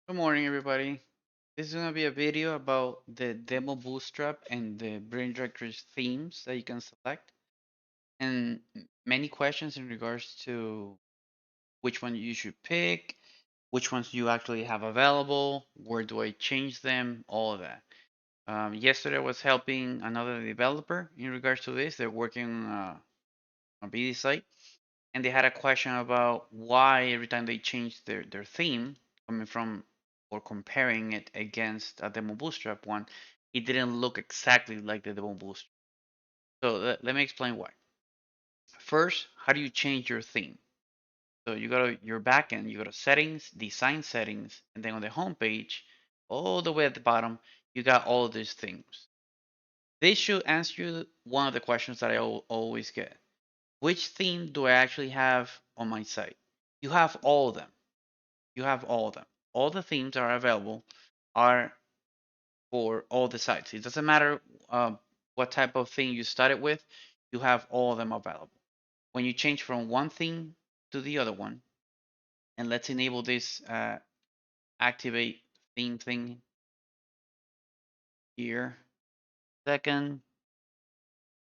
Good morning, everybody. This is going to be a video about the demo bootstrap and the brain directories themes that you can select, and many questions in regards to which one you should pick, which ones you actually have available, where do I change them, all of that. Yesterday, I was helping another developer in regards to this. They're working on a BD site, and they had a question about why every time they change their theme, coming from or comparing it against a demo bootstrap one, it didn't look exactly like the demo bootstrap. So let me explain why. First, how do you change your theme? So you go to your backend, you go to settings, design settings, and then on the home page, all the way at the bottom, you got all of these things. They should answer you one of the questions that I always get. Which theme do I actually have on my site? You have all of them. You have all of them. All the themes that are available are for all the sites. It doesn't matter what type of theme you started with, you have all of them available. When you change from one theme to the other one, and let's enable this activate theme thing here. Second,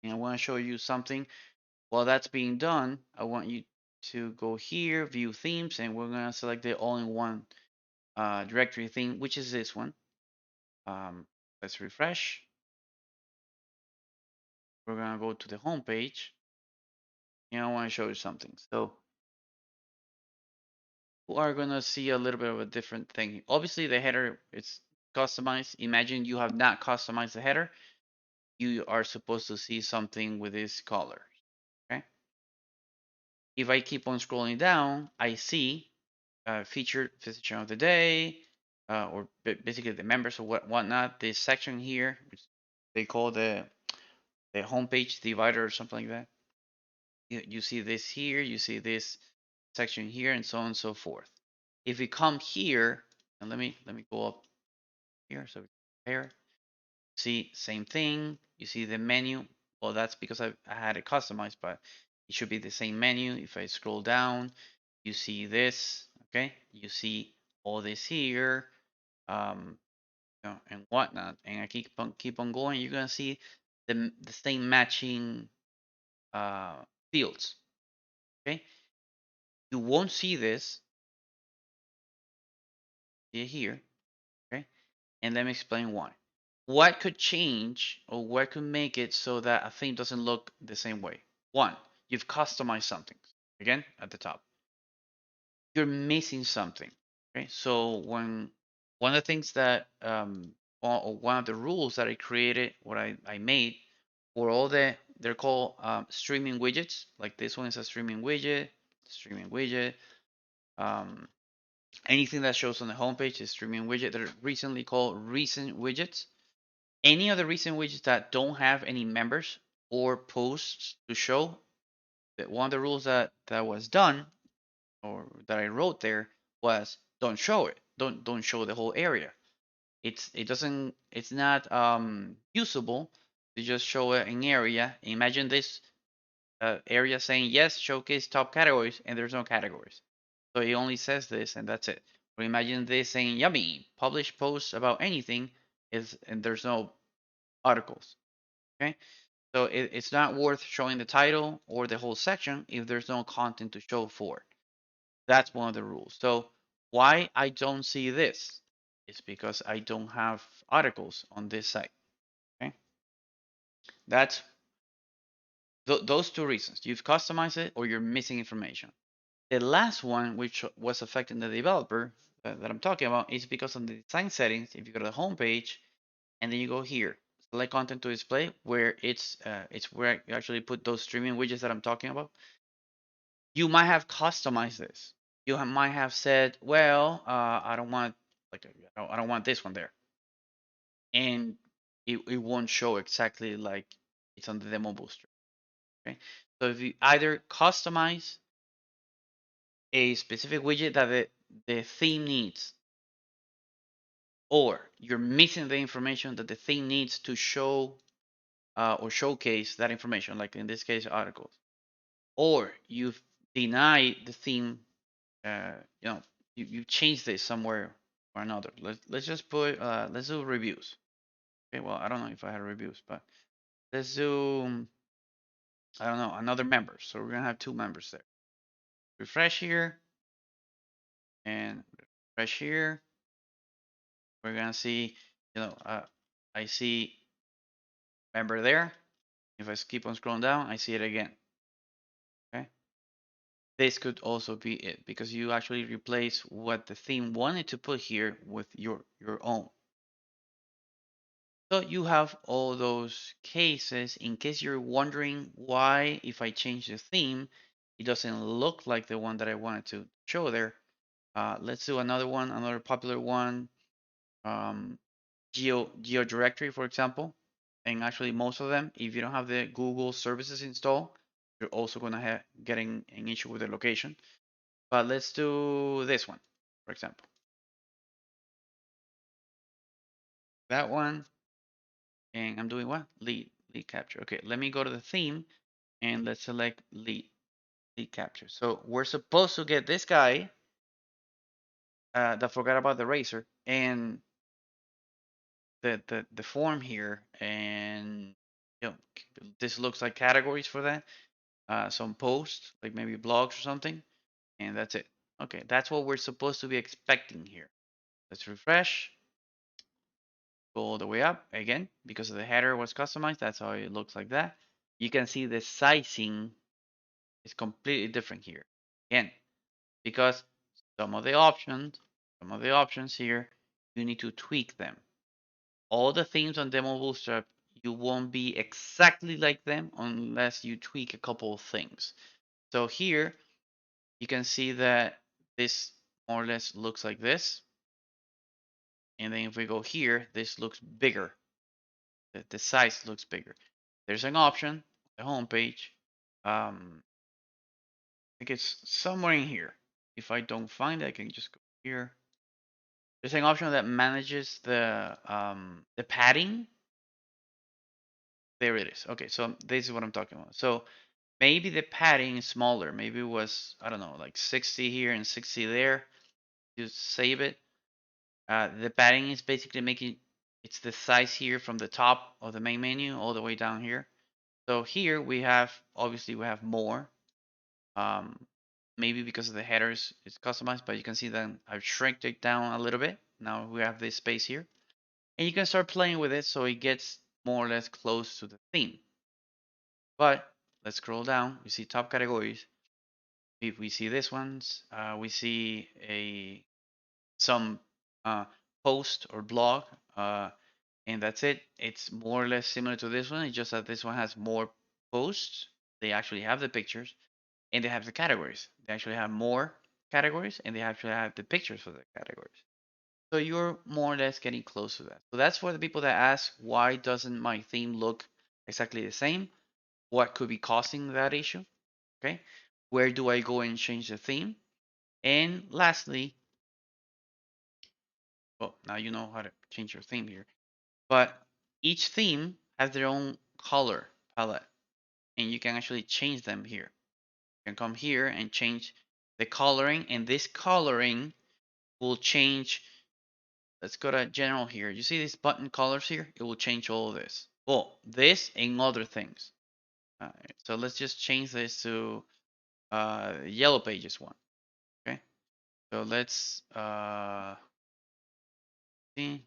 and I want to show you something. While that's being done, I want you to go here, view themes, and we're going to select the all-in-one directory theme, which is this one. Let's refresh. We're gonna go to the home page, and I want to show you something. So we are gonna see a little bit of a different thing. Obviously, the header is customized. Imagine you have not customized the header. You are supposed to see something with this color. Okay. If I keep on scrolling down, I see featured physician of the day, or basically the members or whatnot. This section here, which they call the homepage divider or something like that. You see this here, you see this section here, and so on and so forth. If we come here, and let me go up here so we compare. See, same thing. You see the menu. Well, that's because I had it customized, but it should be the same menu. If I scroll down, you see this. Okay, you see all this here, um, and whatnot. And I keep on going. You're gonna see the same matching uh, fields. Okay, you won't see this here. Okay, and let me explain why. What could change or what could make it so that a theme doesn't look the same way? One, you've customized something. Again, at the top, you're missing something. Okay, so when one of the things that or one of the rules that I created, what I made for all they're called streaming widgets. Like this one is a streaming widget. Streaming widget. Um, Anything that shows on the homepage is streaming widget. They're recently called recent widgets. Any other recent widgets that don't have any members or posts to show, that one of the rules that was done or that I wrote there was don't show it. Don't show the whole area. It's not usable to just show an area. Imagine this area saying yes, showcase top categories, and there's no categories. So it only says this and that's it. Or imagine this saying yummy, publish posts about anything is and there's no articles. Okay. So it's not worth showing the title or the whole section if there's no content to show for it. That's one of the rules. So why I don't see this is because I don't have articles on this site. Okay. That's those two reasons. You've customized it or you're missing information. The last one, which was affecting the developer that I'm talking about, is because on the design settings, if you go to the home page and then you go here, select content to display, where it's where you actually put those streaming widgets that I'm talking about. You might have customized this. You might have said, well, I don't want like I don't want this one there, and it won't show exactly like it's on the demo booster. Okay, so if you either customize a specific widget that the theme needs, or you're missing the information that the theme needs to show or showcase that information, like in this case, articles, or you've denied the theme, uh, you know, you change this somewhere. or another. Let's just put let's do reviews. Okay, well I don't know if I had reviews, but let's do I don't know another member. So we're gonna have two members there. Refresh here and refresh here. We're gonna see, I see member there. If I keep on scrolling down, I see it again. Okay. This could also be it because you actually replace what the theme wanted to put here with your own. So you have all those cases in case you're wondering why, if I change the theme, it doesn't look like the one that I wanted to show there. Let's do another one, another popular one, um, Geo Directory, for example. And actually, most of them, if you don't have the Google services installed, you're also gonna have getting an issue with the location. But let's do this one, for example. That one, and I'm doing what? Lead capture. Okay, let me go to the theme and let's select lead capture. So we're supposed to get this guy that forgot about the razor and the form here, and you know this looks like categories for that. Some posts, like maybe blogs or something, and that's it. Okay, that's what we're supposed to be expecting here. Let's refresh. Go all the way up again because the header was customized. That's how it looks like that. You can see the sizing is completely different here. Again, because some of the options, some of the options here, you need to tweak them. All the themes on Demo Bootstrap, you won't be exactly like them unless you tweak a couple of things. So here, you can see that this more or less looks like this. And then if we go here, this looks bigger. The size looks bigger. There's an option, the home page. I think it's somewhere in here. If I don't find it, I can just go here. There's an option that manages the padding. There it is. Okay, so this is what I'm talking about. So maybe the padding is smaller. Maybe it was, I don't know, like 60 here and 60 there. You save it. The padding is basically making it's the size here from the top of the main menu all the way down here. So here we have obviously we have more. Um, Maybe because of the headers it's customized, but you can see that I've shrinked it down a little bit. Now we have this space here, and you can start playing with it so it gets more or less close to the theme. But let's scroll down. We see top categories. If we see this ones, we see a some uh, post or blog, and that's it. It's more or less similar to this one. It's just that this one has more posts. They actually have the pictures and they have the categories. They actually have more categories and they actually have the pictures for the categories. So you're more or less getting close to that. So that's for the people that ask, why doesn't my theme look exactly the same? What could be causing that issue? Okay. Where do I go and change the theme? And lastly, well, now you know how to change your theme here. But each theme has their own color palette, and you can actually change them here. You can come here and change the coloring, and this coloring will change. Let's go to general here. You see these button colors here? It will change all of this. Well, this and other things. So let's just change this to yellow pages one. Okay. So let's see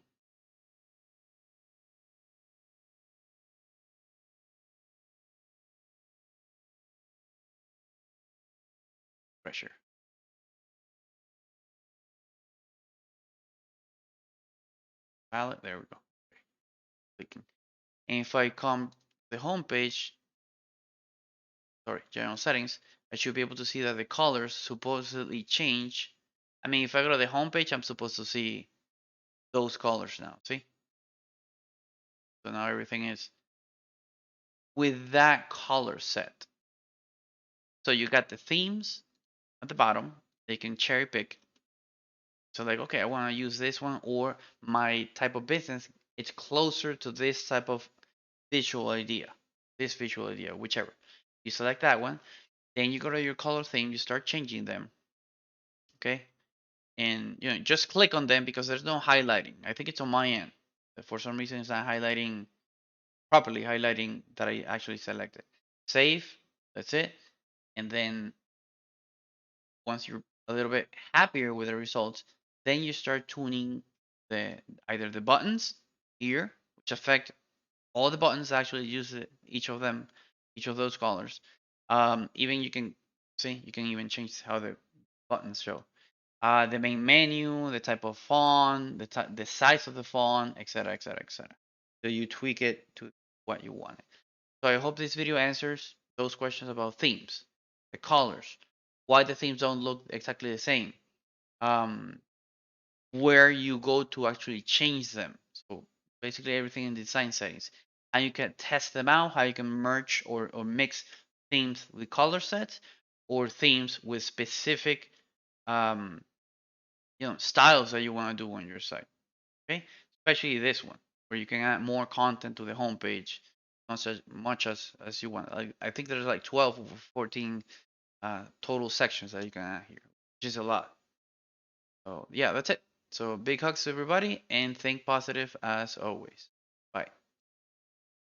pressure palette. There we go. Clicking. And if I come the home page, sorry, general settings, I should be able to see that the colors supposedly change. I mean, if I go to the home page, I'm supposed to see those colors now. See? So now everything is with that color set. So you got the themes at the bottom. They can cherry pick. So like, okay, I want to use this one, or my type of business, it's closer to this type of visual idea, this visual idea, whichever. You select that one, then you go to your color theme, you start changing them. Okay. and just click on them because there's no highlighting. I think it's on my end. For some reason, it's not highlighting properly, highlighting that I actually selected. Save. That's it. And then once you're a little bit happier with the results, then you start tuning the either the buttons here, which affect all the buttons actually use it, each of them, each of those colors. Even you can see you can even change how the buttons show. The main menu, the type of font, the size of the font, etc., etc., etc. So you tweak it to what you want. So I hope this video answers those questions about themes, the colors, why the themes don't look exactly the same, um, where you go to actually change them. So basically everything in design settings. And you can test them out, how you can merge or mix themes with color sets or themes with specific um, styles that you want to do on your site. Okay, especially this one where you can add more content to the homepage, not as much as you want. I think there's like 12 or 14 total sections that you can add here, which is a lot. So yeah, that's it. So big hugs to everybody and think positive as always.